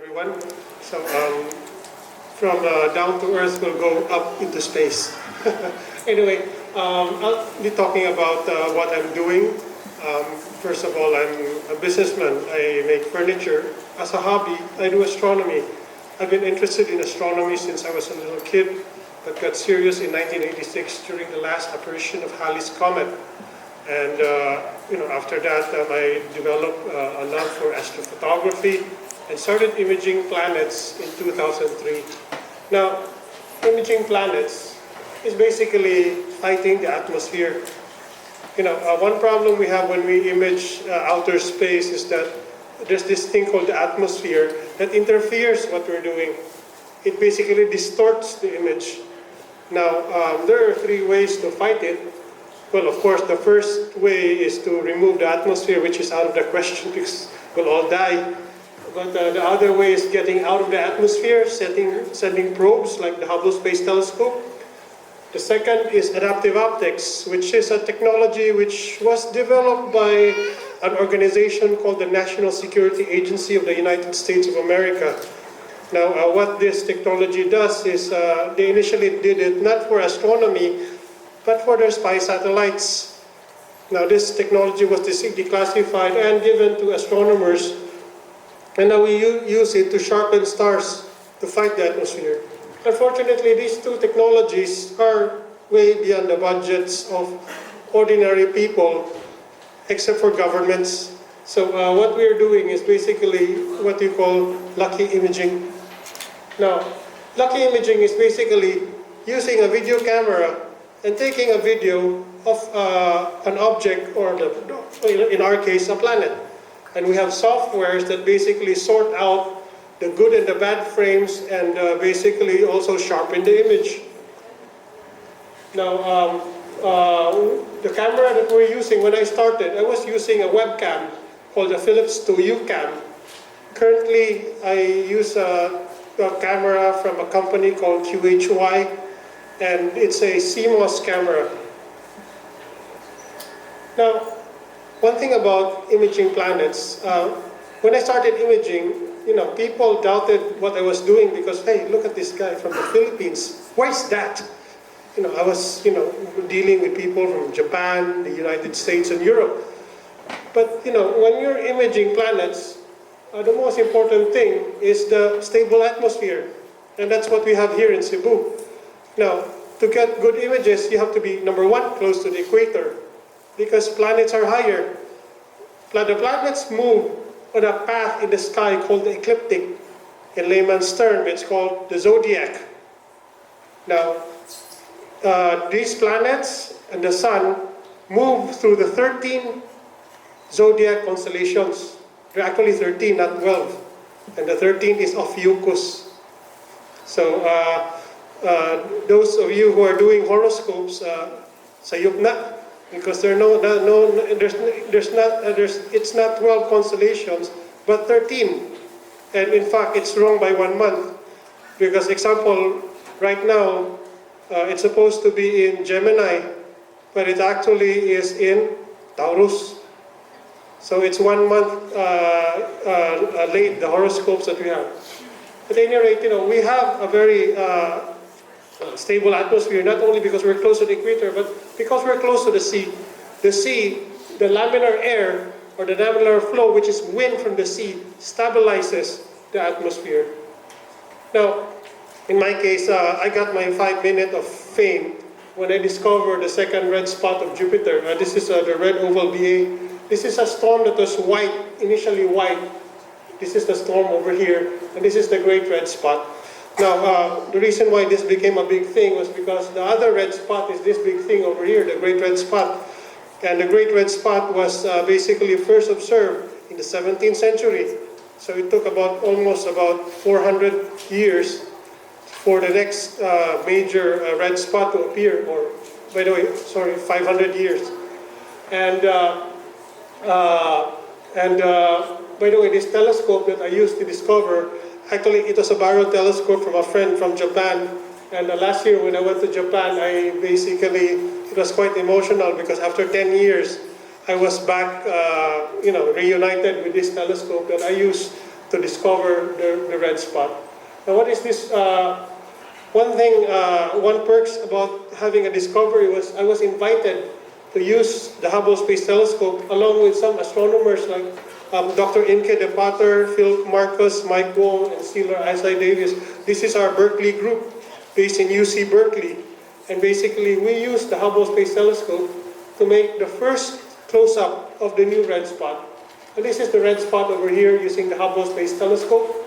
everyone. So from down to Earth, we'll go up into space. Anyway, I'll be talking about what I'm doing. First of all, I'm a businessman. I make furniture. As a hobby, I do astronomy. I've been interested in astronomy since I was a little kid, but got serious in 1986 during the last apparition of Halley's Comet. And after that, I developed a love for astrophotography and started imaging planets in 2003. Now, imaging planets is basically fighting the atmosphere. One problem we have when we image outer space is that there's this thing called the atmosphere that interferes what we're doing. It basically distorts the image. Now, there are three ways to fight it. Well, of course, the first way is to remove the atmosphere, which is out of the question because we'll all die. But the other way is getting out of the atmosphere, sending probes like the Hubble Space Telescope. The second is adaptive optics, which is a technology which was developed by an organization called the National Security Agency of the United States of America. Now, what this technology does is they initially did it not for astronomy, but for their spy satellites. Now, this technology was declassified and given to astronomers, and now we use it to sharpen stars to fight the atmosphere. Unfortunately, these two technologies are way beyond the budgets of ordinary people, except for governments. So what we're doing is basically what we call lucky imaging. Now, lucky imaging is basically using a video camera and taking a video of an object, or in our case, a planet. And we have softwares that basically sort out the good and the bad frames and basically also sharpen the image. Now, the camera that we're using, when I started, I was using a webcam called the Philips Junocam. Currently, I use a camera from a company called QHY, and it's a CMOS camera. Now, one thing about imaging planets, when I started imaging, people doubted what I was doing because, hey, look at this guy from the Philippines. Why is that? I was, dealing with people from Japan, the United States, and Europe. But, when you're imaging planets, the most important thing is the stable atmosphere. And that's what we have here in Cebu. Now, to get good images, you have to be, number one, close to the equator, because planets are higher. The planets move on a path in the sky called the ecliptic. In layman's term, it's called the zodiac. Now, these planets and the sun move through the 13 zodiac constellations. There are actually 13, not 12. And the 13th is Ophiuchus. So, those of you who are doing horoscopes, sayop na, because it's not 12 constellations, but 13. And in fact, it's wrong by 1 month. Because example, right now, it's supposed to be in Gemini, but it actually is in Taurus. So it's 1 month late, the horoscopes that we have. At any rate, we have a very stable atmosphere, not only because we're close to the equator, but because we're close to the sea. The sea, the laminar air, or the laminar flow, which is wind from the sea, stabilizes the atmosphere. Now, in my case, I got my 5 minutes of fame when I discovered the second red spot of Jupiter. This is the red oval BA. This is a storm that was white, initially white. This is the storm over here, and this is the great red spot. Now, the reason why this became a big thing was because the other red spot is this big thing over here, the great red spot. And the great red spot was basically first observed in the 17th century. So it took almost about 400 years for the next major red spot to appear, or, by the way, sorry, 500 years. And by the way, this telescope that I used to discover, actually, it was a barrel telescope from a friend from Japan. And last year when I went to Japan, it was quite emotional because after 10 years, I was back, reunited with this telescope that I use to discover the red spot. Now what is this? One perks about having a discovery was I was invited to use the Hubble Space Telescope along with some astronomers like Dr. Inke de Pater, Phil Marcus, Mike Wong, and Xylar Asay-Davis. This is our Berkeley group based in UC Berkeley. And basically we used the Hubble Space Telescope to make the first close-up of the new red spot. And this is the red spot over here using the Hubble Space Telescope.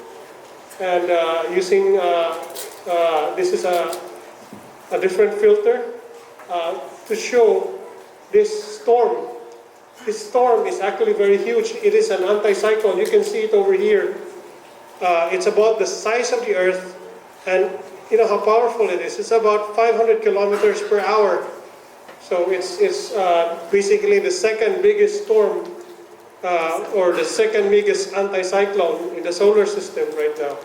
And this is a different filter to show this storm. This storm is actually very huge. It is an anticyclone. You can see it over here. It's about the size of the Earth, and you know how powerful it is. It's about 500 kilometers per hour. So it's basically the second biggest storm, or the second biggest anticyclone in the solar system right now.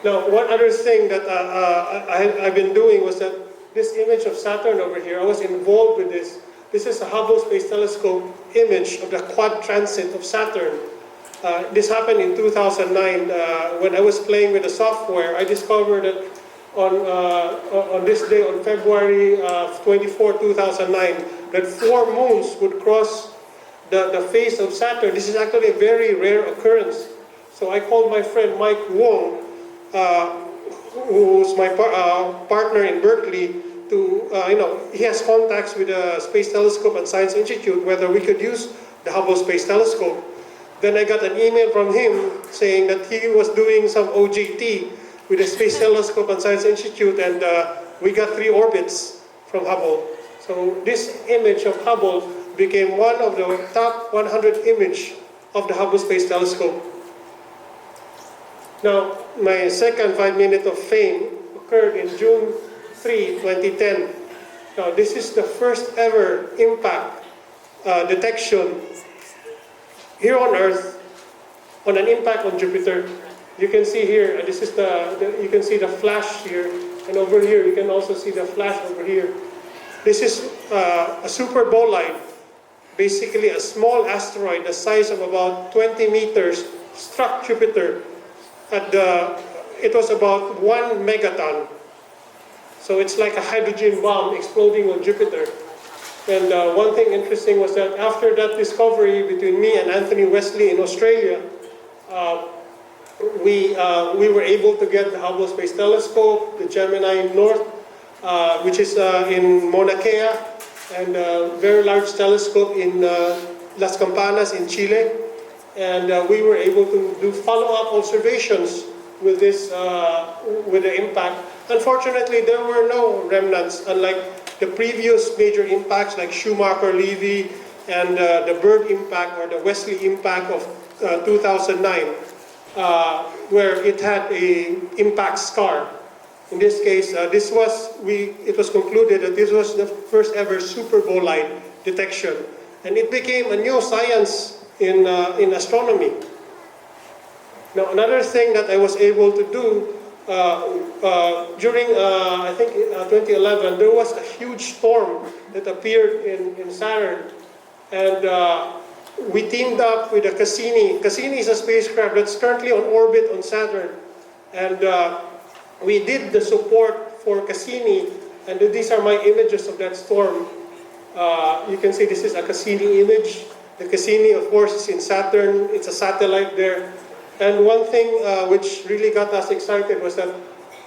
Now, one other thing that I've been doing was that this image of Saturn over here, I was involved with this. This is a Hubble Space Telescope image of the quad transit of Saturn. This happened in 2009 when I was playing with the software. I discovered that on this day, on February 24, 2009, that 4 moons would cross the face of Saturn. This is actually a very rare occurrence. So I called my friend Mike Wong, who's my partner in Berkeley, to, he has contacts with the Space Telescope and Science Institute, whether we could use the Hubble Space Telescope. Then I got an email from him saying that he was doing some OJT with the Space Telescope and Science Institute, and we got 3 orbits from Hubble. So this image of Hubble became one of the top 100 image of the Hubble Space Telescope. Now, my second 5 minute of fame occurred in June 3, 2010. Now, this is the first ever impact detection here on Earth on an impact on Jupiter. You can see here, this is you can see the flash here, and over here you can also see the flash over here. This is a super bolide, basically a small asteroid the size of about 20 meters struck Jupiter at it was about 1 megaton. So it's like a hydrogen bomb exploding on Jupiter. And one thing interesting was that after that discovery between me and Anthony Wesley in Australia, we were able to get the Hubble Space Telescope, the Gemini North, which is in Mauna Kea, and a very large telescope in Las Campanas in Chile. And we were able to do follow-up observations with this, with the impact. Unfortunately, there were no remnants, unlike the previous major impacts like Schumacher-Levy and the Berg impact or the Wesley impact of 2009, where it had an impact scar. In this case, it was concluded that this was the first ever super bolide detection, and it became a new science in astronomy. Now, another thing that I was able to do during, I think, 2011, there was a huge storm that appeared in Saturn, and we teamed up with a Cassini. Cassini is a spacecraft that's currently on orbit on Saturn, and we did the support for Cassini, and these are my images of that storm. You can see this is a Cassini image. The Cassini, of course, is in Saturn. It's a satellite there. And one thing which really got us excited was that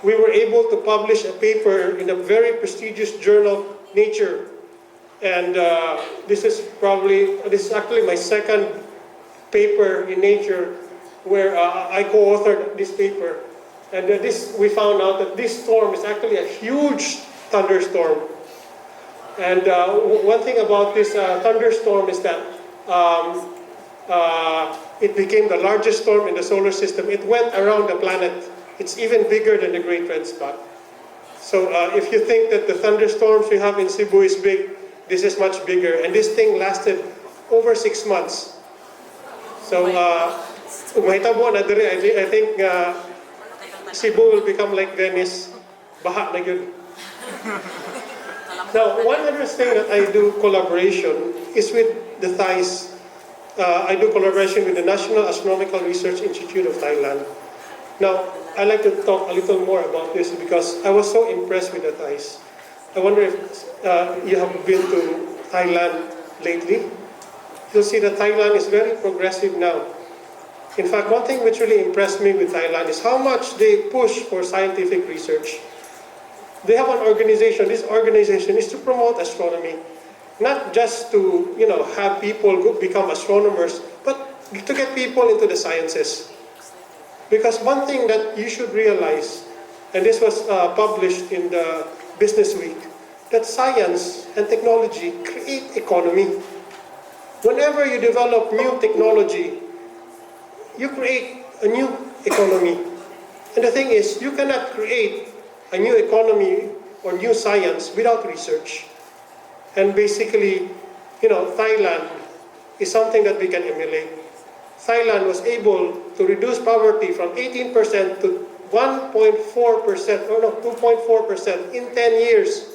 we were able to publish a paper in a very prestigious journal, Nature. And this is actually my second paper in Nature where I co-authored this paper. And we found out that this storm is actually a huge thunderstorm. And one thing about this thunderstorm is that it became the largest storm in the solar system. It went around the planet. It's even bigger than the Great Red Spot. So if you think that the thunderstorms we have in Cebu is big, this is much bigger. And this thing lasted over 6 months. So mahitabo na dire, I think Cebu will become like Venice. Baha na yun. Now, one other thing that I do collaboration is with the Thais. I do collaboration with the National Astronomical Research Institute of Thailand. Now, I'd like to talk a little more about this because I was so impressed with the Thais. I wonder if you have been to Thailand lately. You'll see that Thailand is very progressive now. In fact, one thing which really impressed me with Thailand is how much they push for scientific research. They have an organization. This organization is to promote astronomy, not just to have people become astronomers, but to get people into the sciences. Because one thing that you should realize, and this was published in the Business Week, that science and technology create economy. Whenever you develop new technology, you create a new economy. And the thing is, you cannot create a new economy or new science without research. And basically, Thailand is something that we can emulate. Thailand was able to reduce poverty from 18% to 1.4%, or no, 2.4% in 10 years.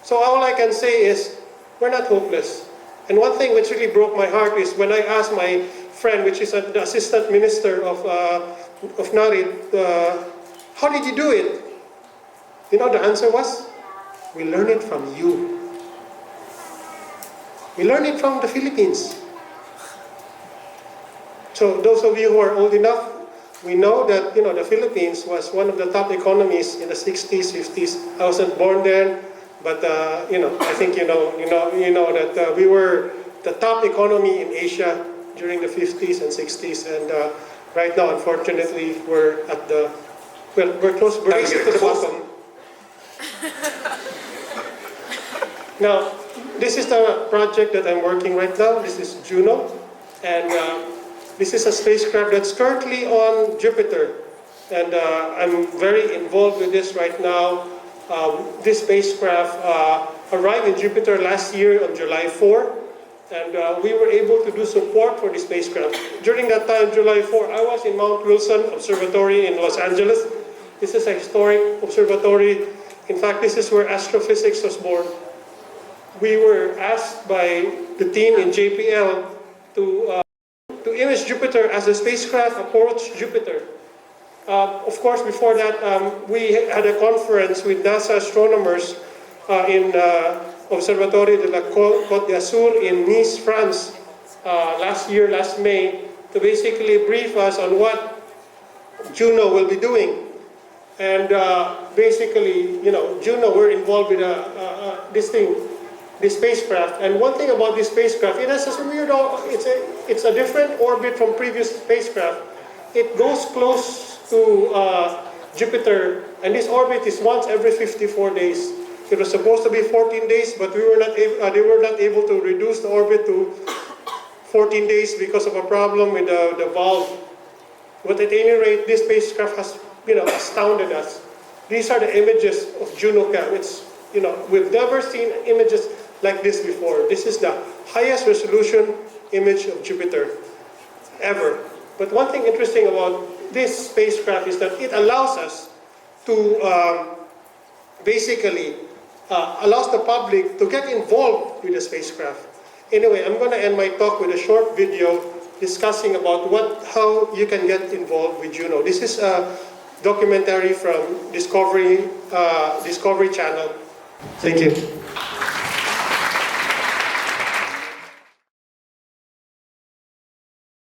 So all I can say is, we're not hopeless. And one thing which really broke my heart is when I asked my friend, which is the assistant minister of NARIT, how did you do it? The answer was, we learned it from you. We learned it from the Philippines. So those of you who are old enough, we know that the Philippines was one of the top economies in the 60s, 50s. I wasn't born then, but I think you know that we were the top economy in Asia during the 50s and 60s, and right now, unfortunately, we're at we're close, we're to the bottom. Now, this is the project that I'm working right now. This is Juno, and this is a spacecraft that's currently on Jupiter, and I'm very involved with this right now. This spacecraft arrived in Jupiter last year on July 4, and we were able to do support for the spacecraft. During that time, July 4, I was in Mount Wilson Observatory in Los Angeles. This is a historic observatory. In fact, this is where astrophysics was born. We were asked by the team in JPL to image Jupiter as the spacecraft approached Jupiter. Of course, before that, we had a conference with NASA astronomers in Observatory de la Côte d'Azur in Nice, France, last May, to basically brief us on what Juno will be doing. And basically, Juno, we're involved with this spacecraft. And one thing about this spacecraft, it has a weird, it's a different orbit from previous spacecraft. It goes close to Jupiter, and this orbit is once every 54 days. It was supposed to be 14 days, but they were not able to reduce the orbit to 14 days because of a problem with the valve. But at any rate, this spacecraft has astounded us. These are the images of Junocam. It's we've never seen images like this before. This is the highest resolution image of Jupiter ever. But one thing interesting about this spacecraft is that it allows us to basically allows the public to get involved with the spacecraft. Anyway, I'm going to end my talk with a short video discussing about how you can get involved with Juno. This is a documentary from Discovery Channel. Thank you.